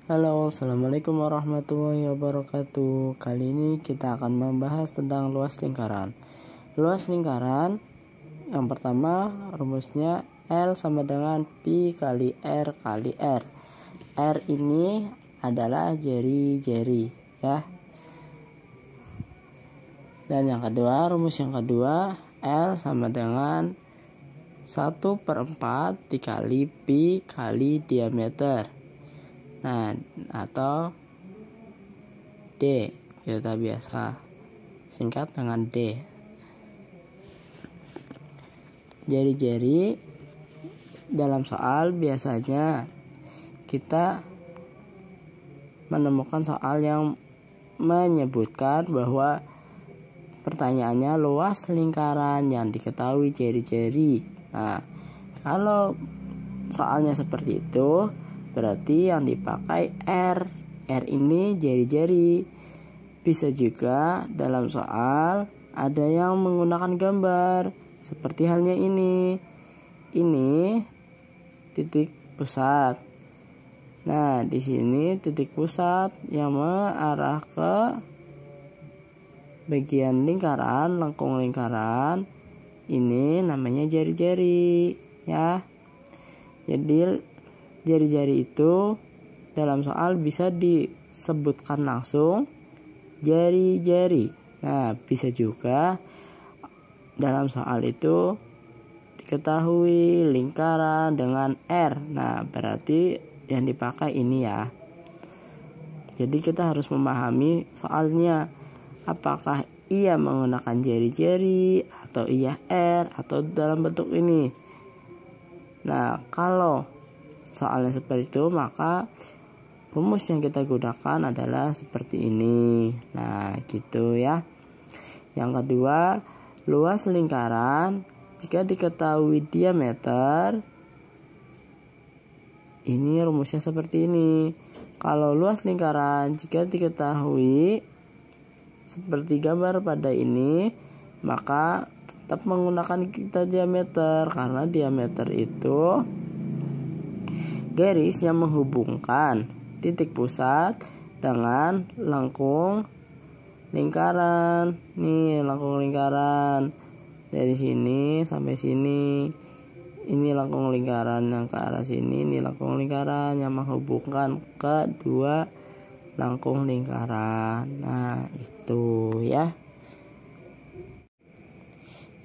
Halo, assalamualaikum warahmatullahi wabarakatuh. Kali ini kita akan membahas tentang luas lingkaran. Luas lingkaran yang pertama rumusnya L sama dengan Pi kali R kali R. R ini adalah jari-jari ya. Dan yang kedua, rumus yang kedua L sama dengan 1/4 dikali Pi kali diameter. Nah, atau D, kita biasa singkat dengan D. Jari-jari dalam soal biasanya kita menemukan soal yang menyebutkan bahwa pertanyaannya luas lingkaran yang diketahui jari-jari. Nah, kalau soalnya seperti itu, berarti yang dipakai R. R ini jari-jari. Bisa juga dalam soal ada yang menggunakan gambar, seperti halnya ini. Ini titik pusat. Nah, di sini titik pusat yang mengarah ke bagian lingkaran, lengkung lingkaran. Ini namanya jari-jari, ya. Jadi jari-jari itu dalam soal bisa disebutkan langsung jari-jari. Nah, bisa juga dalam soal itu diketahui lingkaran dengan R. Nah, berarti yang dipakai ini ya. Jadi kita harus memahami soalnya, apakah ia menggunakan jari-jari atau ia R atau dalam bentuk ini. Nah, kalau soalnya seperti itu, maka rumus yang kita gunakan adalah seperti ini. Nah, gitu ya. Yang kedua, luas lingkaran jika diketahui diameter. Ini rumusnya seperti ini. Kalau luas lingkaran jika diketahui seperti gambar pada ini, maka tetap menggunakan kita diameter, karena diameter itu garis yang menghubungkan titik pusat dengan lengkung lingkaran. Nih, lengkung lingkaran dari sini sampai sini. Ini lengkung lingkaran yang ke arah sini. Ini lengkung lingkaran yang menghubungkan kedua lengkung lingkaran. Nah, itu ya.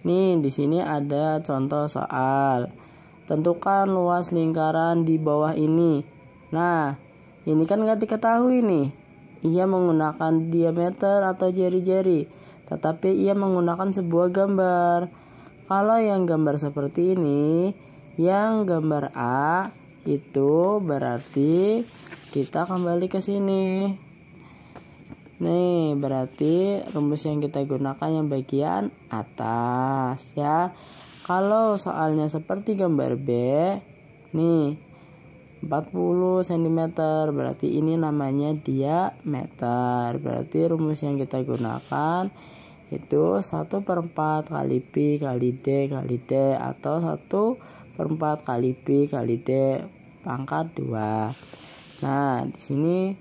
Nih, di sini ada contoh soal. Tentukan luas lingkaran di bawah ini. Nah, ini kan gak diketahui nih. Ia menggunakan diameter atau jari-jari, tetapi ia menggunakan sebuah gambar. Kalau yang gambar seperti ini, yang gambar A, itu berarti kita kembali ke sini. Nih, berarti rumus yang kita gunakan yang bagian atas ya. Kalau soalnya seperti gambar B, nih 40 cm, berarti ini namanya diameter. Berarti rumus yang kita gunakan itu 1/4 kali Pi kali D kali D, atau 1/4 kali Pi kali D pangkat 2. Nah, di sini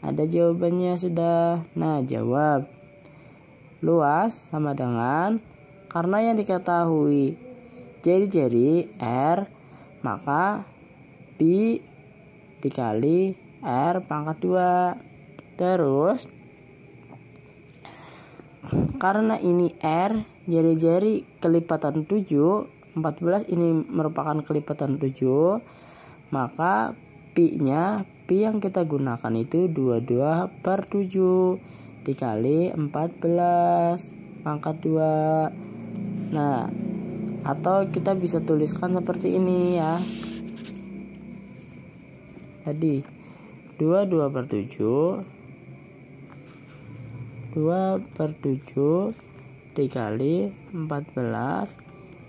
ada jawabannya sudah. Nah, jawab. Luas sama dengan, karena yang diketahui jari-jari R, maka Pi dikali R pangkat 2. Terus karena ini R, jari-jari kelipatan 7, 14 ini merupakan kelipatan 7, maka Pi yang kita gunakan itu 22/7 dikali 14 pangkat 2. Nah, atau kita bisa tuliskan seperti ini ya. Jadi 22/7 dikali 14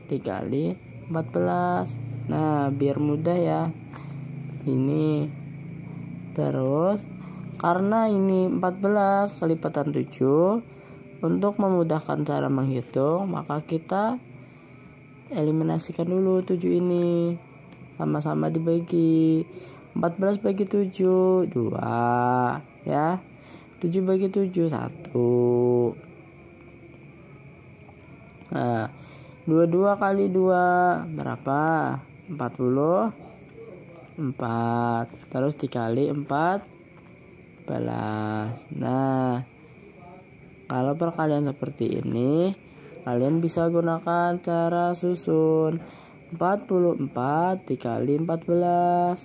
dikali 14. Nah, biar mudah ya. Ini terus karena ini 14 kelipatan 7, untuk memudahkan cara menghitung, maka kita eliminasikan dulu 7 ini. Sama-sama dibagi. 14 bagi 7 2 ya. 7 bagi 7 1. Nah, 22 kali 2 berapa? 44. Terus dikali 14. Nah, kalau perkalian seperti ini, kalian bisa gunakan cara susun. 44 dikali 14.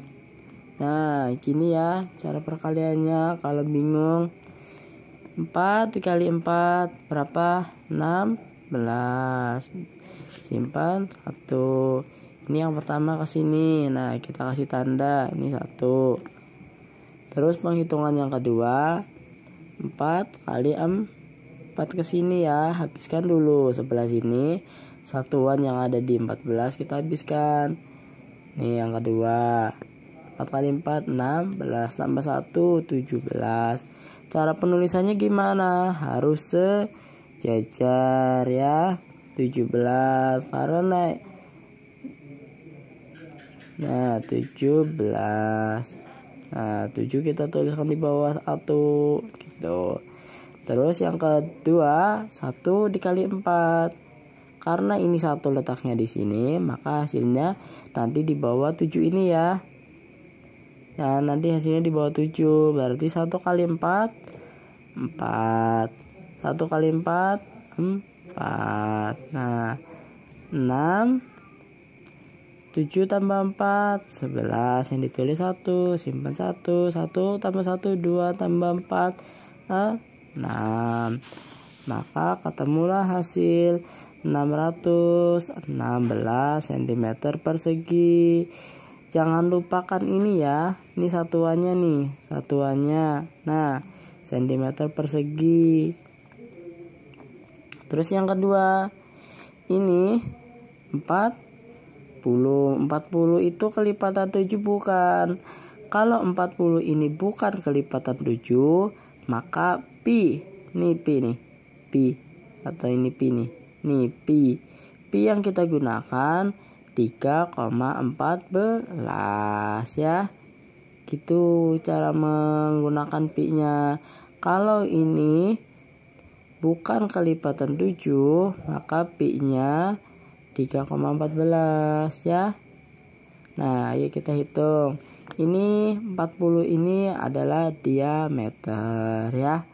Nah, gini ya cara perkaliannya. Kalau bingung, 4 dikali 4 berapa? 16. Simpan 1. Ini yang pertama ke sini. Nah, kita kasih tanda ini 1. Terus penghitungan yang kedua, 4 kali 4 ke sini ya. Habiskan dulu sebelah sini. Satuan yang ada di 14 kita habiskan. Nih yang kedua. 4 kali 4 16 tambah 1 17. Cara penulisannya gimana? Harus sejajar ya. 17 karena nah 17. Nah 7 kita tuliskan di bawah 1 gitu. Terus yang kedua 1 dikali 4. Karena ini 1 letaknya di sini, maka hasilnya nanti di bawah 7 ini ya. Nah, nanti hasilnya di bawah 7. Berarti 1 kali 4 4. 1 kali 4 4. Nah, 6. 7 tambah 4 11. Yang ditulis 1. Simpan 1. 1 tambah 1 2 tambah 4 6. Maka ketemulah hasil 616 cm persegi. Jangan lupakan ini ya. Ini satuannya nih, satuannya. Nah, cm persegi. Terus yang kedua, ini 40. 40 itu kelipatan 7 bukan. Kalau 40 ini bukan kelipatan 7, maka pi. Nih pi nih. Pi atau ini pi nih. Nih pi. Pi yang kita gunakan 3,14 ya. Gitu cara menggunakan pi-nya. Kalau ini bukan kelipatan 7, maka pi-nya 3,14 ya. Nah, ayo kita hitung. Ini 40 ini adalah diameter ya.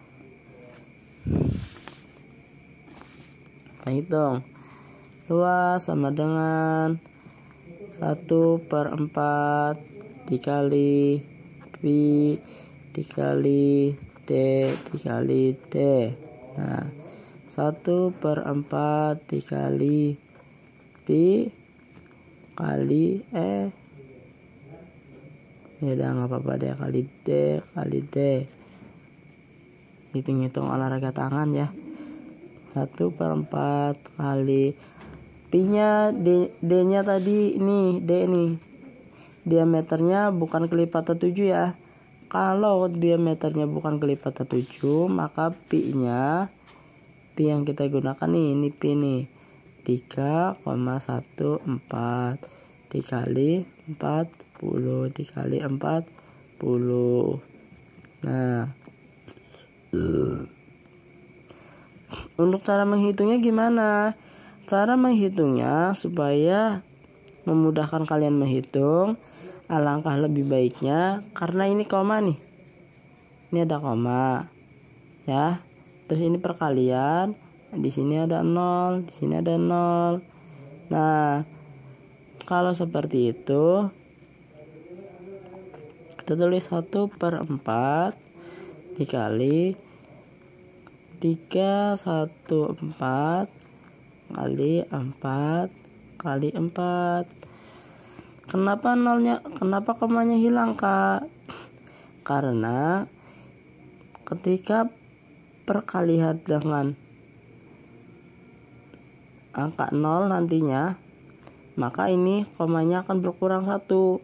Kita hitung. Luas sama dengan 1/4 dikali pi dikali d dikali d. Nah, 1/4 dikali pi kali ya udah nggak apa-apa deh, kali d. Hitung-hitung olahraga tangan ya. 1/4 kali pi-nya d-nya tadi ini d nih. Diameternya bukan kelipatan 7 ya. Kalau diameternya bukan kelipatan 7, maka pi-nya, pi yang kita gunakan nih, ini pi nih. 3,14 dikali 40 dikali 40. Nah, untuk cara menghitungnya gimana? Cara menghitungnya supaya memudahkan kalian menghitung, alangkah lebih baiknya karena ini koma nih. Ini ada koma. Ya. Terus ini perkalian, di sini ada 0, di sini ada 0. Nah, kalau seperti itu kita tulis 1/4 dikali 314 kali 4 kali 4. Kenapa komanya hilang, Kak? Karena ketika perkalian dengan angka 0 nantinya, maka ini komanya akan berkurang 1.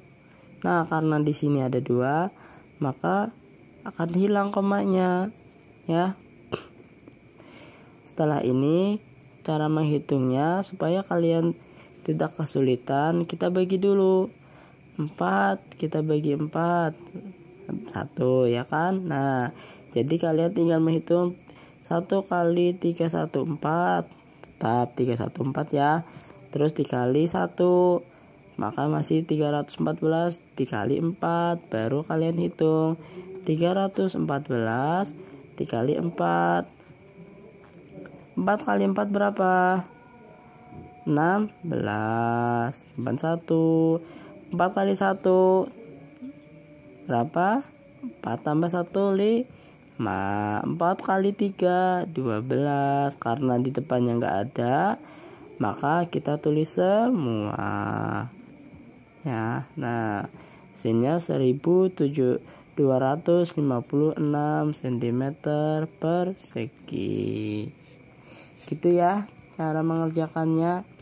Nah, karena di sini ada 2, maka akan hilang komanya ya. Setelah ini cara menghitungnya supaya kalian tidak kesulitan, kita bagi dulu 4 kita bagi 4 1 ya kan. Nah jadi kalian tinggal menghitung 1 kali 314 tetap 314 ya, terus dikali 1 maka masih 314 dikali 4, baru kalian hitung 314 dikali 4 kali 4 berapa? 16. Simpan 1. 4 kali 1 berapa? 4 tambah 1 5. 4 kali 3 12. Karena di depannya nggak ada, maka kita tulis semua ya. Nah hasilnya 1256 cm persegi gitu ya cara mengerjakannya.